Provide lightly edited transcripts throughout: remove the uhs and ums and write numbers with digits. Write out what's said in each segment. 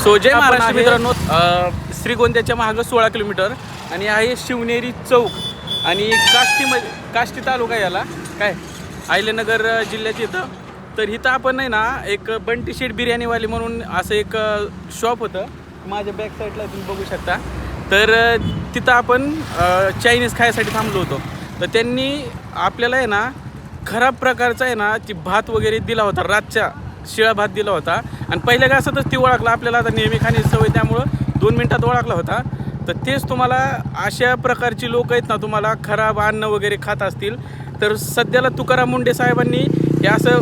So जय महाराष्ट्र मित्रांनो, श्रीगोंद्याच्या मागं 16 kilometre आणि आहे शिवनेरी चौक आणि काष्टी तालुका याला काय अहिल्यानगर जिल्ह्यात येतं. तर इथं आपण नाही ना एक बंटी शेट बिर्याणीवाली म्हणून असं एक शॉप होतं माझ्या बॅक साईडला तुम्ही बघू शकता. तर तिथं आपण चायनीज खायसाठी थांबलो होतो. तर त्यांनी आपल्याला आहे ना खराब प्रकारचा आहे ना ती भात वगैरे दिला होता, रातच्या शिळा भात दिला होता आणि पहिल्या घासातच ती ओळखला आपल्याला. आता नेहमी खाण्याची सवय त्यामुळं 2 मिनटात ओळखला होता. तर तेच तुम्हाला अशा प्रकारची लोक आहेत ना तुम्हाला खराब अन्न वगैरे खात असतील तर सध्याला तुकाराम मुंडे साहेबांनी हे असं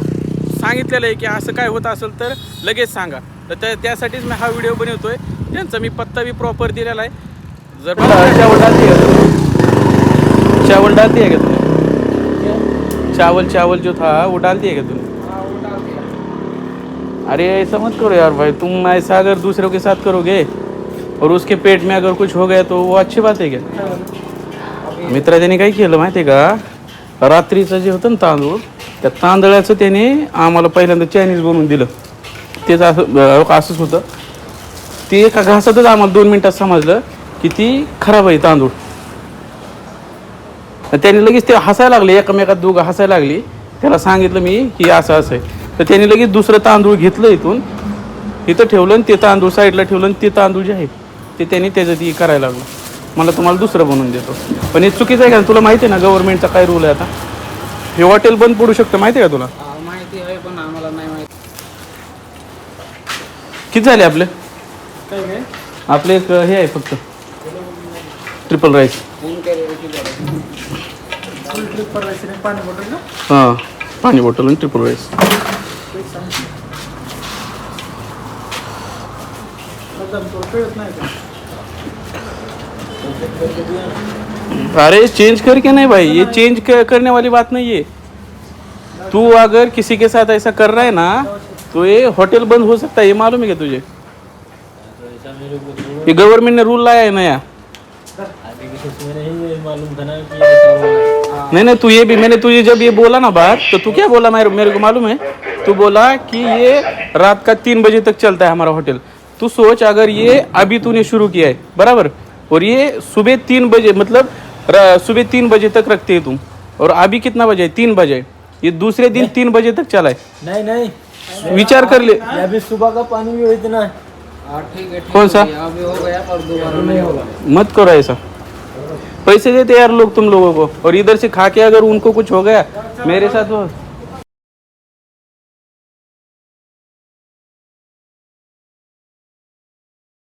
सांगितलेलं आहे की असं काय होत असेल तर लगेच सांगा. तर त्यासाठीच मी हा व्हिडिओ बनवतोय. त्यांचा मी पत्ता बी प्रॉपर दिलेला आहे. जर चावल डालती है क्या तुमने? चावल जो था वो डालती है क्या तुमने? अरे ऐसा मत करो यार भाई, तुम ऐसा अगर दूसरों के साथ करोगे और उसके पेट में अगर कुछ हो गया तो वो अच्छी बात है क्या? मित्रा त्याने काय केलं माहिती आहे का, रात्रीचं जे होतं ना तांदूळ, त्या तांदळाचं त्याने आम्हाला पहिल्यांदा चायनीज बनवून दिलं. तेच असंच होतं ते. एका घासातच आम्हाला 2 मिनटात समजलं की ती खराब आहे तांदूळ. त्याने लगेच ते हसायला लागले, एकमेकात दोघं हसायला लागली. त्याला सांगितलं मी की असं आहे. तर त्याने लगेच दुसरं तांदूळ घेतलं, इथं ठेवलं आणि ते तांदूळ साईडला ठेवलं आणि ते तांदूळ जे आहे ते त्यांनी त्याचं ती करायला लागलं. मला तुम्हाला दुसरं बनवून देतो. पण हे चुकीचं आहे का? तुला माहिती आहे ना गव्हर्नमेंटचा काय रूल आहे आता? हे हॉटेल बंद पडू शकतं माहिती आहे का तुला? माहिती आहे पण आम्हाला नाही माहिती. किती झाले आपले? काय आपले एक हे आहे फक्त ट्रिपल राईस. हां, पाणी बॉटल आणि ट्रिपल राईस. अरे चेंज करके नहीं भाई, ये चेंज करने वाली बात नहीं है. तू अगर किसी के साथ ऐसा कर रहा है ना तो ये होटल बंद हो सकता है. ये मालूम है क्या तुझे? ये गवर्नमेंट ने रूल लाया है नया. नहीं तू ये भी, मैंने तुझे जब ये बोला ना बात तो तू क्या बोला मेरे को मालूम है? तू बोला कि ये रात का 3 बजे तक चलता है हमारा होटल. तू सोच अगर ये अभी तूने शुरू किया है बराबर, और ये सुबह 3 बजे मतलब सुबह 3 बजे तक रखते हैं तुम, और अभी कितना बजे है? 3 बजे. ये दूसरे दिन 3 बजे तक चला है. नहीं विचार कर ले. अभी सुबह का पानी भी इतना. ठीक है. कौन सा? अभी हो गया और दोबारा नहीं होगा. मत करो ऐसा. पैसे देते यार लोग तुम लोगों को, और इधर से खा के अगर उनको कुछ हो गया मेरे साथ वो